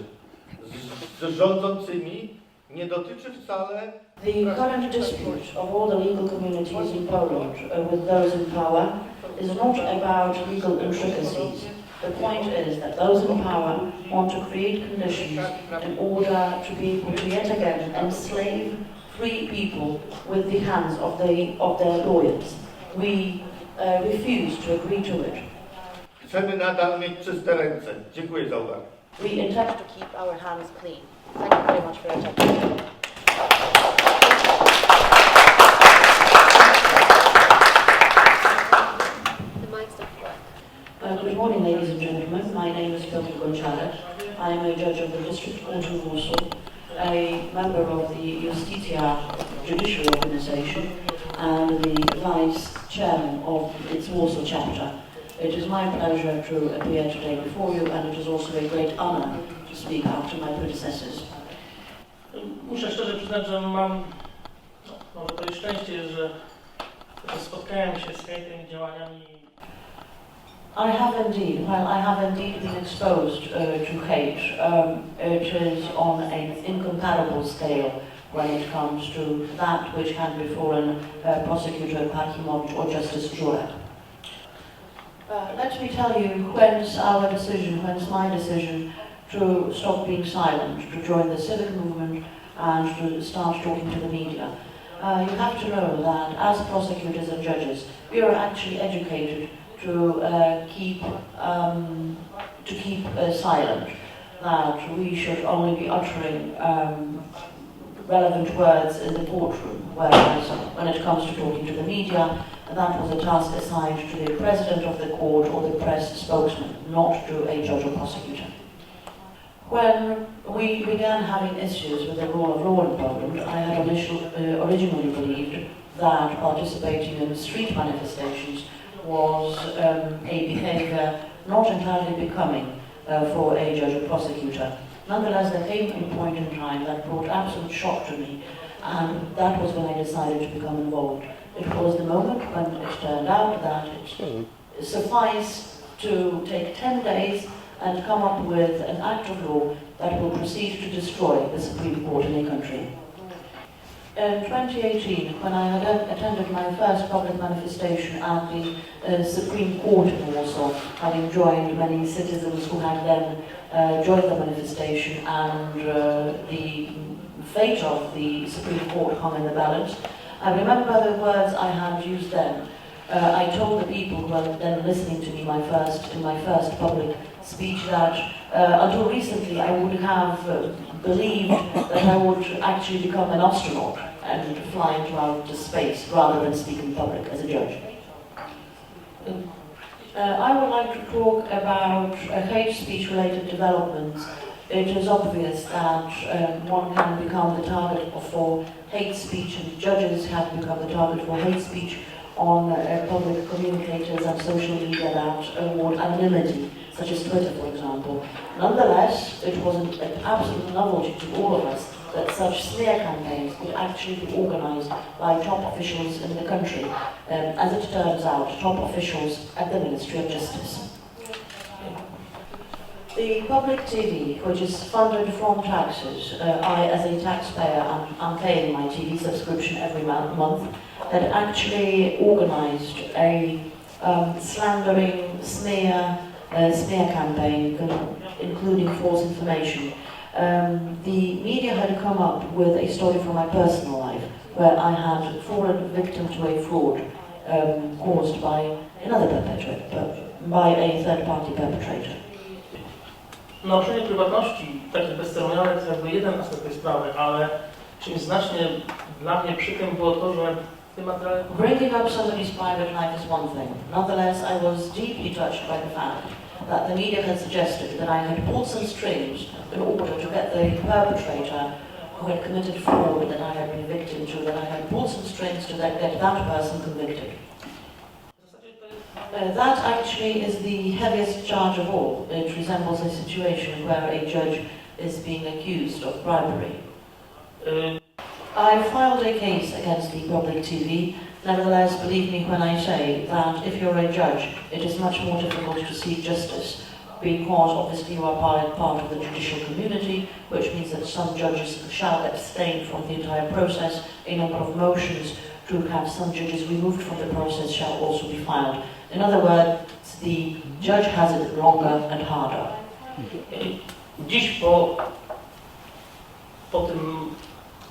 F: z rządzącymi nie dotyczy wcale.
C: The current dispute of all the legal communities in Poland with those in power is not about legal intricacies. The point is that those in power want to create conditions in order to be able to yet again enslave free people with the hands of their lawyers. We refuse to agree to it.
F: Chcemy nadal mieć czyste ręce. Dziękuję za uwagę.
C: We intend to keep our hands clean. Thank you very much for your attention. Good morning, ladies and gentlemen. My name is Piotr Gąciarek. I am a judge of the District Court in Warsaw, a member of the Iustitia judiciary organization, and the vice chairman of its Warsaw chapter. It is my pleasure to appear today before you, and it is also a great honor to speak after my predecessors.
G: Muszę szczerze przyznać, że mam może to jest szczęście, że spotkałem się z hejtem i działaniami.
C: I have indeed been exposed to hate. It is on an incomparable scale when it comes to that which had befallen prosecutor Parchimowicz or Justice Żurek. Let me tell you whence my decision to stop being silent, to join the civic movement and to start talking to the media. You have to know that as prosecutors and judges, we are actually educated to keep silent, that we should only be uttering relevant words in the courtroom, whereas when it comes to talking to the media, that was a task assigned to the president of the court or the press spokesman, not to a judge or prosecutor. When we began having issues with the rule of law in Poland, I had originally believed that participating in street manifestations was a behavior not entirely becoming for a judge or prosecutor. Nonetheless, there came a point in time that brought absolute shock to me, and that was when I decided to become involved. It was the moment when it turned out that it sufficed to take 10 days and come up with an act of law that will proceed to destroy the Supreme Court in a country. In 2018, when I had attended my first public manifestation at the Supreme Court in Warsaw, having joined many citizens who had then joined the manifestation, and the fate of the Supreme Court hung in the balance, I remember the words I had used then. I told the people who were then listening to me in my first public speech that until recently I would have believed that I would actually become an astronaut and fly into outer space rather than speak in public as a judge. I would like to talk about hate speech related developments. It is obvious that one can become the target for hate speech, and judges have become the target for hate speech on public communicators and social media that award anonymity, such as Twitter, for example. Nonetheless, it was an absolute novelty to all of us that such smear campaigns could actually be organized by top officials in the country, as it turns out, top officials at the Ministry of Justice. The public TV, which is funded from taxes, I as a taxpayer am paying my TV subscription every month, had actually organized a slandering smear campaign, including false information. The media had come up with a story from my personal life, where I had fallen victim to a fraud caused by another perpetrator, by a third-party perpetrator.
G: Naruszenie prywatności, takie bezceremonialne, to jakby jeden aspekt tej sprawy, ale czymś znacznie dla mnie przykrym było to, że w tym materiale...
C: Bringing up somebody's private life is one thing. Nonetheless, I was deeply touched by the fact that the media had suggested that I had pulled some strings in order to get the perpetrator who had committed fraud that I had been victim to, that I had pulled some strings to get that person convicted. That actually is the heaviest charge of all. It resembles a situation where a judge is being accused of bribery. I filed a case against the public TV. Nevertheless, believe me when I say that if you're a judge, it is much more difficult to seek justice, because obviously you are part of the judicial community, which means that some judges shall abstain from the entire process. A number of motions to have some judges removed from the process shall also be filed. In other words, the judge has it longer and harder.
G: Dziś po tym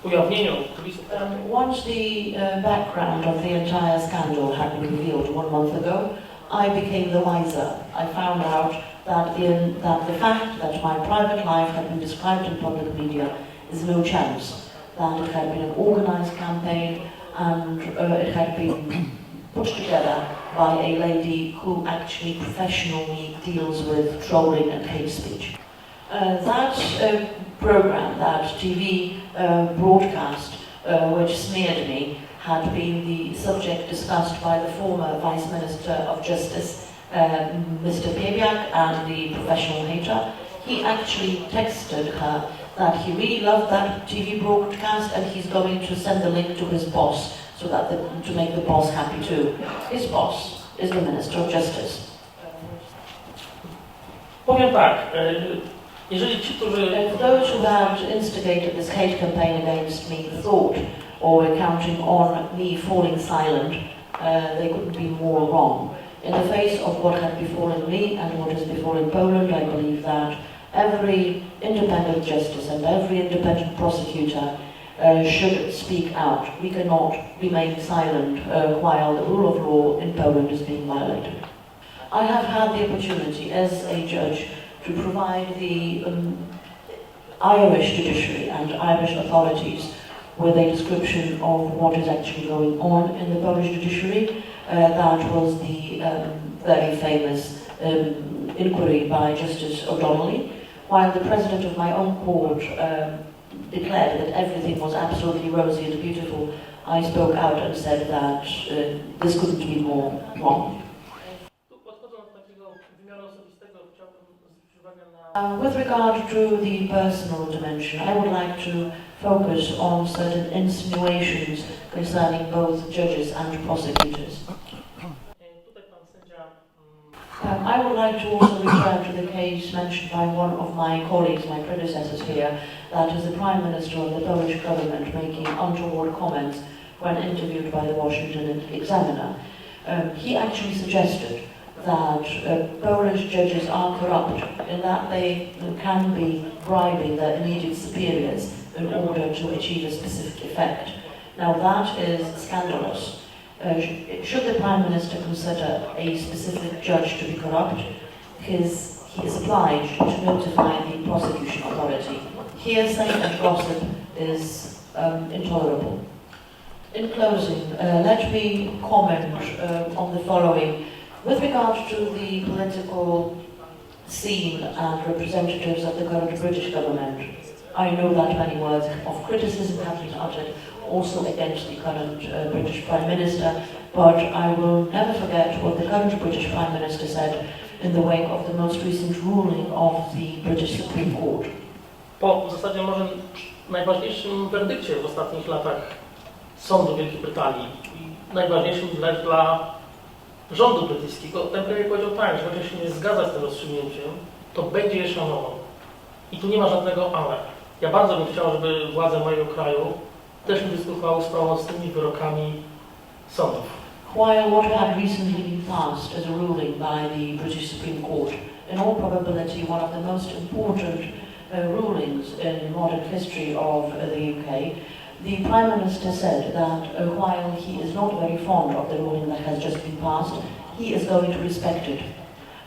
G: ujawnieniu kulisów...
C: Once the background of the entire scandal had been revealed 1 month ago, I became the wiser. I found out that the fact that my private life had been described in public media is no chance, that it had been an organized campaign and it had been put together by a lady who actually professionally deals with trolling and hate speech. That program, that TV broadcast which smeared me, had been the subject discussed by the former Vice Minister of Justice, Mr. Piebiak, and the professional hater. He actually texted her that he really loved that TV broadcast and he's going to send the link to his boss so that to make the boss happy too. His boss is the Minister of Justice.
G: Powiem tak, jeżeli ci, którzy...
C: If those who had instigated this hate campaign against me thought or were counting on me falling silent, they couldn't be more wrong. In the face of what had befallen me and what has befallen Poland, I believe that every independent justice and every independent prosecutor should speak out. We cannot remain silent while the rule of law in Poland is being violated. I have had the opportunity as a judge to provide the Irish judiciary and Irish authorities with a description of what is actually going on in the Polish judiciary. That was the very famous inquiry by Justice O'Donnelly, while the president of my own court declared that everything was absolutely rosy and beautiful. I spoke out and said that this couldn't be more wrong. With regard to the personal dimension, I would like to focus on certain insinuations concerning both judges and prosecutors. I would like to also return to the case mentioned by one of my colleagues, my predecessors here, that is the Prime Minister of the Polish government making untoward comments when interviewed by the Washington Examiner. He actually suggested that Polish judges are corrupt in that they can be bribing their immediate superiors in order to achieve a specific effect. Now that is scandalous. Should the Prime Minister consider a specific judge to be corrupt, he is obliged to notify the prosecution authority. Hearsay and gossip is intolerable. In closing, let me comment on the following. With regard to the political scene and representatives of the current British government, I know that many words of criticism have been uttered also against the current British Prime Minister, but I will never forget what the current British Prime Minister said in the wake of the most recent ruling of the British Supreme Court.
G: po w zasadzie może najważniejszym werdykcie w ostatnich latach sądu Wielkiej Brytanii i najważniejszym dla rządu brytyjskiego, ten premier powiedział tak, że chociaż się nie zgadza z tym rozstrzygnięciem, to będzie je szanował. I tu nie ma żadnego ale. Ja bardzo bym chciał, żeby władze mojego kraju też nie dyskutowały sprawą z tymi wyrokami sądów.
C: While what had recently been passed as a ruling by the British Supreme Court, in all probability one of the most important rulings in modern history of the UK, the Prime Minister said that while he is not very fond of the ruling that has just been passed, he is going to respect it.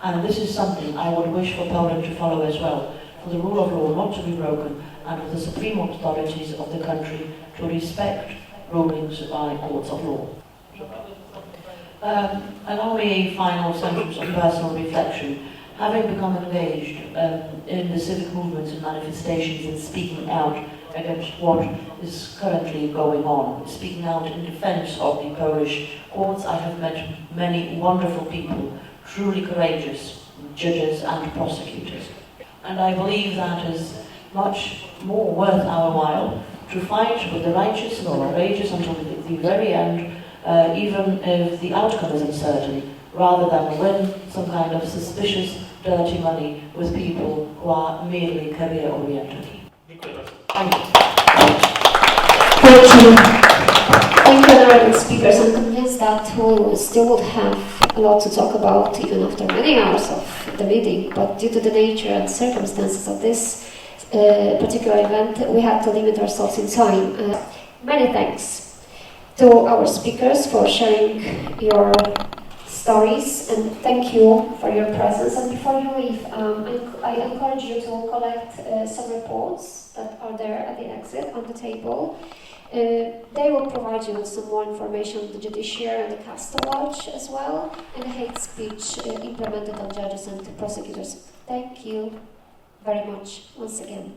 C: And this is something I would wish for Poland to follow as well, for the rule of law not to be broken, and for the supreme authorities of the country to respect rulings by courts of law. Allow me a final sentence of personal reflection. Having become engaged in the civic movements and manifestations and speaking out against what is currently going on, speaking out in defense of the Polish courts, I have met many wonderful people, truly courageous judges and prosecutors. And I believe that is much more worth our while to fight with the righteous and the courageous until the very end, even if the outcome is uncertain, rather than win some kind of suspicious, dirty money with people who are merely career-oriented. Thank you.
A: Thank you. Thank you, honorable speakers. I'm convinced that we still would have a lot to talk about even after many hours of the meeting, but due to the nature and circumstances of this particular event, we had to limit ourselves in time. Many thanks to our speakers for sharing your stories, and thank you for your presence. And before you leave, I encourage you to collect some reports that are there at the exit on the table. They will provide you with some more information on the judiciary and the Casta Watch as well, and the hate speech implemented on judges and prosecutors. Thank you very much once again.